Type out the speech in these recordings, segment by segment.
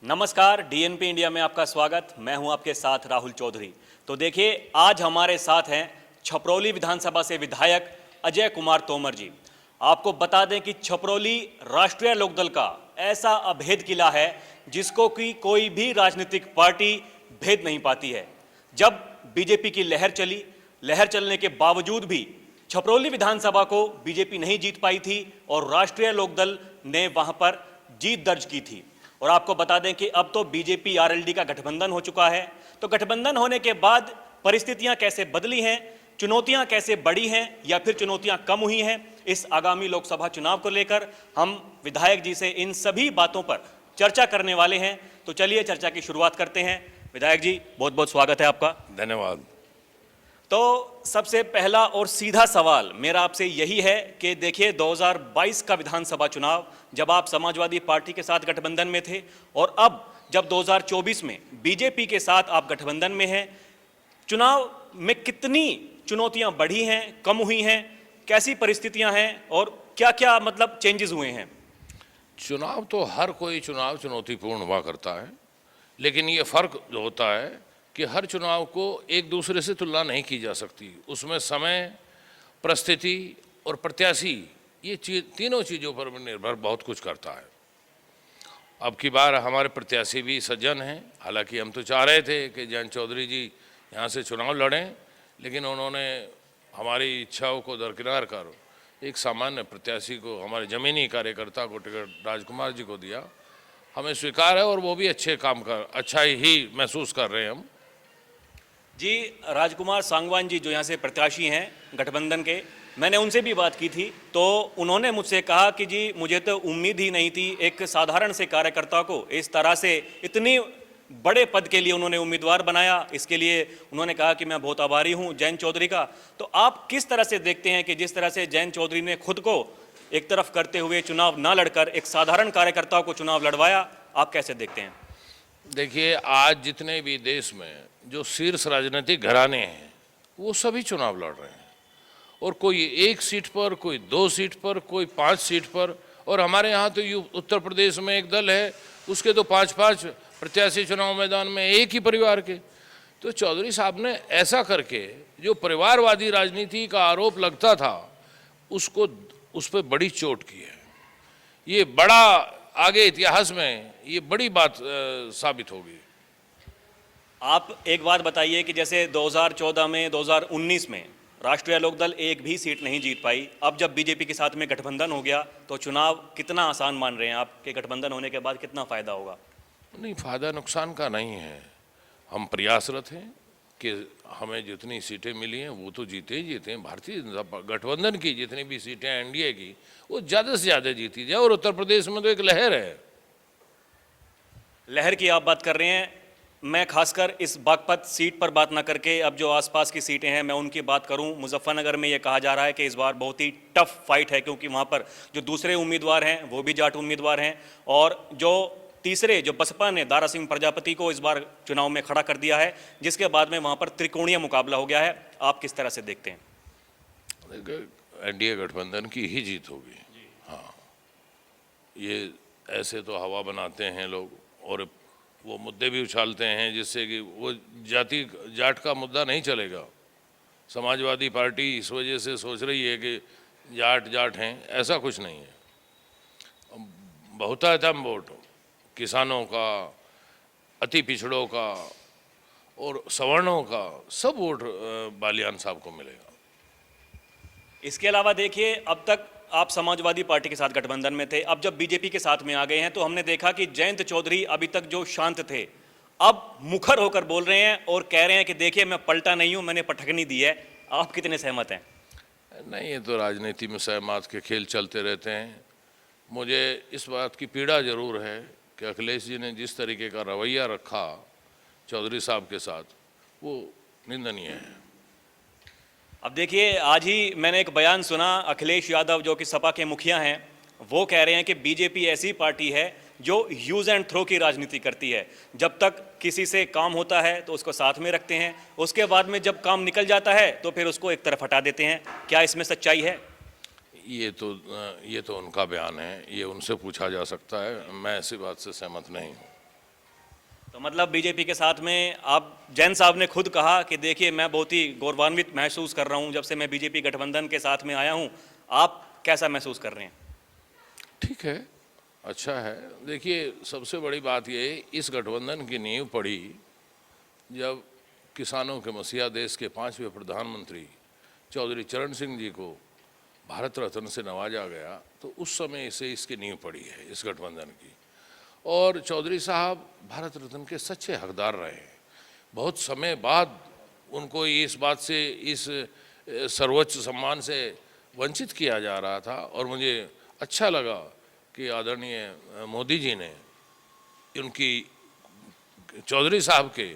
नमस्कार, DNP India में आपका स्वागत। मैं हूं आपके साथ राहुल चौधरी। तो देखिए, आज हमारे साथ हैं छपरौली विधानसभा से विधायक अजय कुमार तोमर जी। आपको बता दें कि छपरौली राष्ट्रीय लोकदल का ऐसा अभेद किला है जिसको कि कोई भी राजनीतिक पार्टी भेद नहीं पाती है। जब बीजेपी की लहर चलने के बावजूद भी छपरौली विधानसभा को बीजेपी नहीं जीत पाई थी और राष्ट्रीय लोकदल ने वहां पर जीत दर्ज की थी। और आपको बता दें कि अब तो बीजेपी आरएलडी का गठबंधन हो चुका है। तो गठबंधन होने के बाद परिस्थितियां कैसे बदली हैं, चुनौतियां कैसे बढ़ी हैं या फिर चुनौतियां कम हुई हैं, इस आगामी लोकसभा चुनाव को लेकर हम विधायक जी से इन सभी बातों पर चर्चा करने वाले हैं। तो चलिए चर्चा की शुरुआत करते हैं। विधायक जी, बहुत बहुत स्वागत है आपका। धन्यवाद। तो सबसे पहला और सीधा सवाल मेरा आपसे यही है कि देखिए, 2022 का विधानसभा चुनाव जब आप समाजवादी पार्टी के साथ गठबंधन में थे और अब जब 2024 में बीजेपी के साथ आप गठबंधन में हैं, चुनाव में कितनी चुनौतियां बढ़ी हैं, कम हुई हैं, कैसी परिस्थितियां हैं और क्या क्या मतलब चेंजेस हुए हैं? चुनाव तो हर कोई चुनाव चुनौतीपूर्ण हुआ करता है, लेकिन ये फर्क जो होता है कि हर चुनाव को एक दूसरे से तुलना नहीं की जा सकती। उसमें समय, परिस्थिति और प्रत्याशी, ये तीनों चीज़ों पर निर्भर बहुत कुछ करता है। अब की बार हमारे प्रत्याशी भी सज्जन हैं। हालांकि हम तो चाह रहे थे कि जयंत चौधरी जी यहाँ से चुनाव लड़ें, लेकिन उन्होंने हमारी इच्छाओं को दरकिनार कर एक सामान्य प्रत्याशी को, हमारे ज़मीनी कार्यकर्ता को टिकट राजकुमार जी को दिया। हमें स्वीकार है और वो भी अच्छा ही महसूस कर रहे हैं हम जी। राजकुमार सांगवान जी जो यहाँ से प्रत्याशी हैं गठबंधन के, मैंने उनसे भी बात की थी तो उन्होंने मुझसे कहा कि जी मुझे तो उम्मीद ही नहीं थी एक साधारण से कार्यकर्ता को इस तरह से इतनी बड़े पद के लिए उन्होंने उम्मीदवार बनाया। इसके लिए उन्होंने कहा कि मैं बहुत आभारी हूँ जयंत चौधरी का। तो आप किस तरह से देखते हैं कि जिस तरह से जयंत चौधरी ने खुद को एक तरफ करते हुए चुनाव ना लड़कर एक साधारण कार्यकर्ता को चुनाव लड़वाया, आप कैसे देखते हैं? देखिए, आज जितने भी देश में जो शीर्ष राजनीतिक घराने हैं वो सभी चुनाव लड़ रहे हैं, और कोई 1 सीट पर, कोई 2 सीट पर, कोई 5 सीट पर। और हमारे यहाँ तो उत्तर प्रदेश में एक दल है, उसके तो 5-5 प्रत्याशी चुनाव मैदान में, एक ही परिवार के। तो चौधरी साहब ने ऐसा करके जो परिवारवादी राजनीति का आरोप लगता था उसको, उस पर बड़ी चोट की है। ये बड़ा आगे इतिहास में ये बड़ी बात साबित होगी। आप एक बात बताइए कि जैसे 2014 में, 2019 में राष्ट्रीय लोकदल एक भी सीट नहीं जीत पाई। अब जब बीजेपी के साथ में गठबंधन हो गया तो चुनाव कितना आसान मान रहे हैं आपके? गठबंधन होने के बाद कितना फायदा होगा? नहीं, फायदा नुकसान का नहीं है। हम प्रयासरत हैं कि हमें जितनी सीटें मिली हैं वो तो जीते ही जीते हैं। भारतीय जनता गठबंधन की जितनी भी सीटें एनडीए की, वो ज़्यादा से ज़्यादा जीती जाए। और उत्तर प्रदेश में तो एक लहर है। लहर की आप बात कर रहे हैं, मैं खासकर इस बागपत सीट पर बात ना करके अब जो आसपास की सीटें हैं मैं उनकी बात करूं। मुजफ्फरनगर में ये कहा जा रहा है कि इस बार बहुत ही टफ फाइट है, क्योंकि वहां पर जो दूसरे उम्मीदवार हैं वो भी जाट उम्मीदवार हैं, और जो तीसरे जो बसपा ने दारा सिंह प्रजापति को इस बार चुनाव में खड़ा कर दिया है, जिसके बाद में वहां पर त्रिकोणीय मुकाबला हो गया है। आप किस तरह से देखते हैं? एनडीए गठबंधन की ही जीत होगी। हाँ, ये ऐसे तो हवा बनाते हैं लोग और वो मुद्दे भी उछालते हैं जिससे कि वो जाट का मुद्दा नहीं चलेगा। समाजवादी पार्टी इस वजह से सोच रही है कि जाट हैं, ऐसा कुछ नहीं है। बहुतायतम वोट किसानों का, अति पिछड़ों का और सवर्णों का सब वोट बालियान साहब को मिलेगा। इसके अलावा देखिए, अब तक आप समाजवादी पार्टी के साथ गठबंधन में थे, अब जब बीजेपी के साथ में आ गए हैं तो हमने देखा कि जयंत चौधरी अभी तक जो शांत थे अब मुखर होकर बोल रहे हैं और कह रहे हैं कि देखिए मैं पलटा नहीं हूं, मैंने पटखनी दी है। आप कितने सहमत हैं? नहीं, ये तो राजनीति में सहमत के खेल चलते रहते हैं। मुझे इस बात की पीड़ा जरूर है कि अखिलेश जी ने जिस तरीके का रवैया रखा चौधरी साहब के साथ, वो निंदनीय है। अब देखिए, आज ही मैंने एक बयान सुना, अखिलेश यादव जो कि सपा के मुखिया हैं, वो कह रहे हैं कि बीजेपी ऐसी पार्टी है जो यूज़ एंड थ्रो की राजनीति करती है। जब तक किसी से काम होता है तो उसको साथ में रखते हैं, उसके बाद में जब काम निकल जाता है तो फिर उसको एक तरफ हटा देते हैं। क्या इसमें सच्चाई है? ये तो उनका बयान है, ये उनसे पूछा जा सकता है। मैं ऐसी बात से सहमत नहीं हूँ। तो मतलब बीजेपी के साथ में आप जैन साहब ने खुद कहा कि देखिए मैं बहुत ही गौरवान्वित महसूस कर रहा हूं जब से मैं बीजेपी गठबंधन के साथ में आया हूं। आप कैसा महसूस कर रहे हैं? ठीक है, अच्छा है। देखिए, सबसे बड़ी बात ये है, इस गठबंधन की नींव पड़ी जब किसानों के मसीहा देश के 5वें प्रधानमंत्री चौधरी चरण सिंह जी को भारत रत्न से नवाजा गया, तो उस समय से इसकी नींव पड़ी है इस गठबंधन की। और चौधरी साहब भारत रत्न के सच्चे हकदार रहे हैं। बहुत समय बाद उनको इस बात से, इस सर्वोच्च सम्मान से वंचित किया जा रहा था, और मुझे अच्छा लगा कि आदरणीय मोदी जी ने उनकी, चौधरी साहब के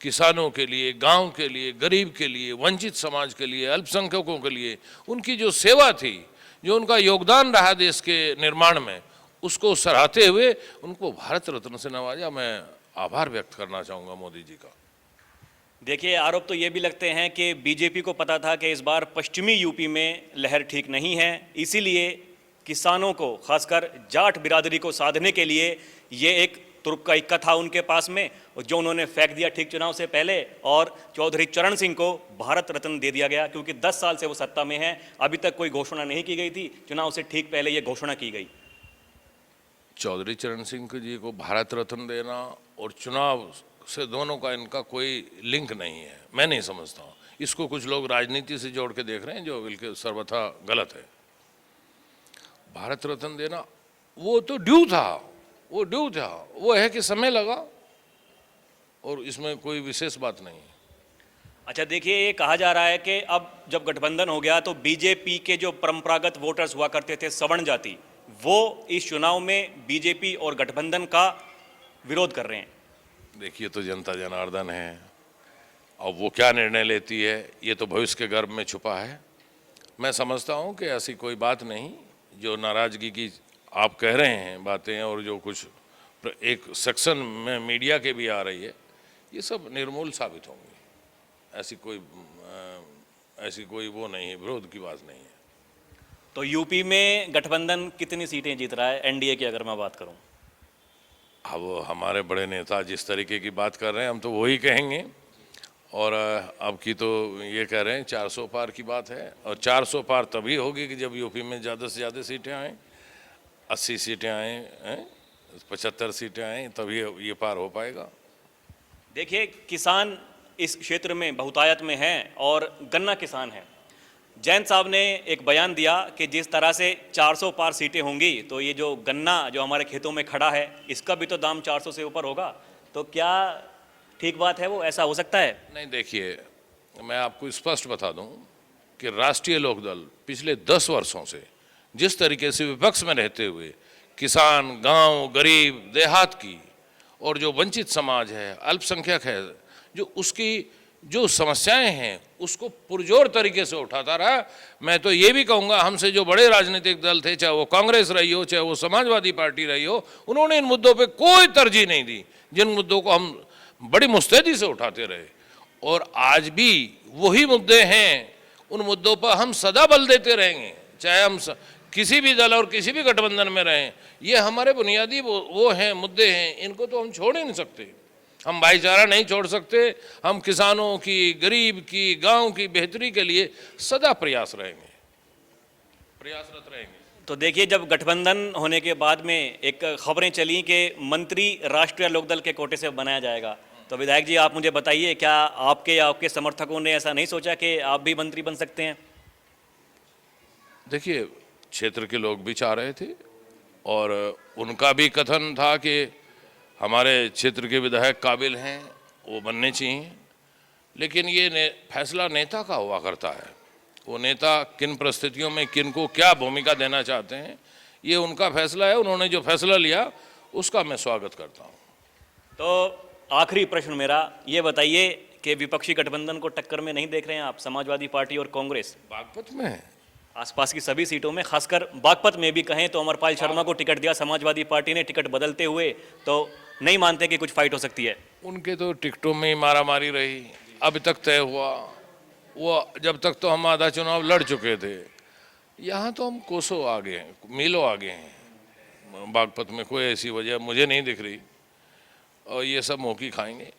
किसानों के लिए, गांव के लिए, गरीब के लिए, वंचित समाज के लिए, अल्पसंख्यकों के लिए उनकी जो सेवा थी, जो उनका योगदान रहा देश के निर्माण में, उसको सराहते हुए उनको भारत रत्न से नवाजा। मैं आभार व्यक्त करना चाहूँगा मोदी जी का। देखिए, आरोप तो ये भी लगते हैं कि बीजेपी को पता था कि इस बार पश्चिमी यूपी में लहर ठीक नहीं है, इसीलिए किसानों को, खासकर जाट बिरादरी को साधने के लिए ये एक तुर्क का इक्का था उनके पास में, जो उन्होंने फेंक दिया ठीक चुनाव से पहले, और चौधरी चरण सिंह को भारत रत्न दे दिया गया क्योंकि 10 साल से वो सत्ता में हैं। अभी तक कोई घोषणा नहीं की गई थी, चुनाव से ठीक पहले ये घोषणा की गई। चौधरी चरण सिंह जी को भारत रत्न देना और चुनाव से, दोनों का इनका कोई लिंक नहीं है, मैं नहीं समझता हूँ। इसको कुछ लोग राजनीति से जोड़ के देख रहे हैं, जो बिल्कुल सर्वथा गलत है। भारत रत्न देना वो तो ड्यू था, वो है कि समय लगा, और इसमें कोई विशेष बात नहीं है। अच्छा, देखिए, ये कहा जा रहा है कि अब जब गठबंधन हो गया तो बीजेपी के जो परंपरागत वोटर्स हुआ करते थे, सवर्ण जाति, वो इस चुनाव में बीजेपी और गठबंधन का विरोध कर रहे हैं। देखिए, तो जनता जनार्दन है, अब वो क्या निर्णय लेती है ये तो भविष्य के गर्भ में छुपा है। मैं समझता हूँ कि ऐसी कोई बात नहीं, जो नाराज़गी की आप कह रहे हैं बातें, और जो कुछ एक सेक्शन में मीडिया के भी आ रही है, ये सब निर्मूल साबित होंगी। ऐसी कोई वो नहीं है, विरोध की बात नहीं है। तो यूपी में गठबंधन कितनी सीटें जीत रहा है एनडीए की, अगर मैं बात करूं? अब हमारे बड़े नेता जिस तरीके की बात कर रहे हैं, हम तो वही कहेंगे। और अब की तो ये कह रहे हैं 400 पार की बात है, और 400 पार तभी होगी कि जब यूपी में ज़्यादा से ज़्यादा सीटें आएँ, 80 सीटें आएँ, 75 सीटें आएँ, तभी ये पार हो पाएगा। देखिए, किसान इस क्षेत्र में बहुतायत में हैं और गन्ना किसान हैं। जैन साहब ने एक बयान दिया कि जिस तरह से 400 पार सीटें होंगी तो ये जो गन्ना जो हमारे खेतों में खड़ा है, इसका भी तो दाम 400 से ऊपर होगा। तो क्या ठीक बात है वो, ऐसा हो सकता है? नहीं, देखिए, मैं आपको स्पष्ट बता दूं कि राष्ट्रीय लोकदल पिछले 10 वर्षों से जिस तरीके से विपक्ष में रहते हुए किसान, गांव, गरीब, देहात की, और जो वंचित समाज है, अल्पसंख्यक है, जो उसकी जो समस्याएं हैं उसको पुरजोर तरीके से उठाता रहा। मैं तो ये भी कहूँगा, हमसे जो बड़े राजनीतिक दल थे, चाहे वो कांग्रेस रही हो, चाहे वो समाजवादी पार्टी रही हो, उन्होंने इन मुद्दों पे कोई तरजीह नहीं दी, जिन मुद्दों को हम बड़ी मुस्तैदी से उठाते रहे। और आज भी वही मुद्दे हैं, उन मुद्दों पर हम सदा बल देते रहेंगे, चाहे हम किसी भी दल और किसी भी गठबंधन में रहें। ये हमारे बुनियादी वो हैं, मुद्दे हैं, इनको तो हम छोड़ ही नहीं सकते। हम भाईचारा नहीं छोड़ सकते। हम किसानों की, गरीब की, गांव की बेहतरी के लिए सदा प्रयासरत रहेंगे। तो देखिए, जब गठबंधन होने के बाद में एक खबरें चली कि मंत्री राष्ट्रीय लोकदल के कोटे से बनाया जाएगा, तो विधायक जी आप मुझे बताइए, क्या आपके या आपके समर्थकों ने ऐसा नहीं सोचा कि आप भी मंत्री बन सकते हैं? देखिए, क्षेत्र के लोग भी चाह रहे थे, और उनका भी कथन था कि हमारे क्षेत्र के विधायक काबिल हैं, वो बनने चाहिए। लेकिन ये फैसला नेता का हुआ करता है। वो नेता किन परिस्थितियों में किन को क्या भूमिका देना चाहते हैं, ये उनका फैसला है। उन्होंने जो फैसला लिया उसका मैं स्वागत करता हूँ। तो आखिरी प्रश्न मेरा, ये बताइए कि विपक्षी गठबंधन को टक्कर में नहीं देख रहे हैं आप, समाजवादी पार्टी और कांग्रेस? बागपत में, आसपास की सभी सीटों में, खासकर बागपत में भी कहें तो अमरपाल शर्मा को टिकट दिया समाजवादी पार्टी ने, टिकट बदलते हुए, तो नहीं मानते कि कुछ फाइट हो सकती है? उनके तो टिकटों में ही मारामारी रही, अभी तक तय हुआ वो, जब तक तो हम आधा चुनाव लड़ चुके थे। यहाँ तो हम कोसों आगे हैं, मीलों आगे हैं। बागपत में कोई ऐसी वजह मुझे नहीं दिख रही। और ये सब मौकी खाएंगे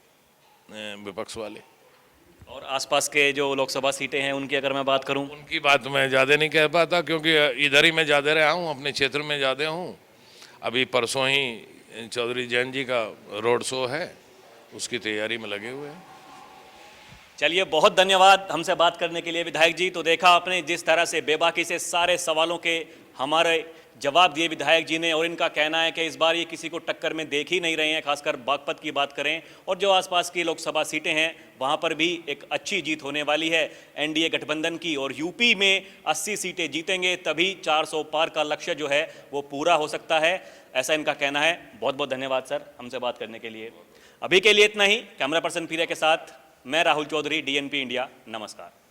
विपक्ष वाले। और आसपास के जो लोकसभा सीटें हैं उनकी अगर मैं बात करूं, उनकी बात मैं ज़्यादा नहीं कह पाता क्योंकि इधर ही मैं ज़्यादा रहा हूँ, अपने क्षेत्र में ज़्यादा हूँ। अभी परसों ही चौधरी जैन जी का रोड शो है, उसकी तैयारी में लगे हुए हैं। चलिए बहुत धन्यवाद हमसे बात करने के लिए विधायक जी। तो देखा आपने जिस तरह से बेबाकी से सारे सवालों के हमारे जवाब दिए विधायक जी ने, और इनका कहना है कि इस बार ये किसी को टक्कर में देख ही नहीं रहे हैं, खासकर बागपत की बात करें और जो आसपास की लोकसभा सीटें हैं वहां पर भी एक अच्छी जीत होने वाली है एनडीए गठबंधन की, और यूपी में 80 सीटें जीतेंगे तभी 400 पार का लक्ष्य जो है वो पूरा हो सकता है, ऐसा इनका कहना है। बहुत बहुत धन्यवाद सर हमसे बात करने के लिए। अभी के लिए इतना ही। कैमरा पर्सन पीरे के साथ मैं राहुल चौधरी, डीएनपी इंडिया। नमस्कार।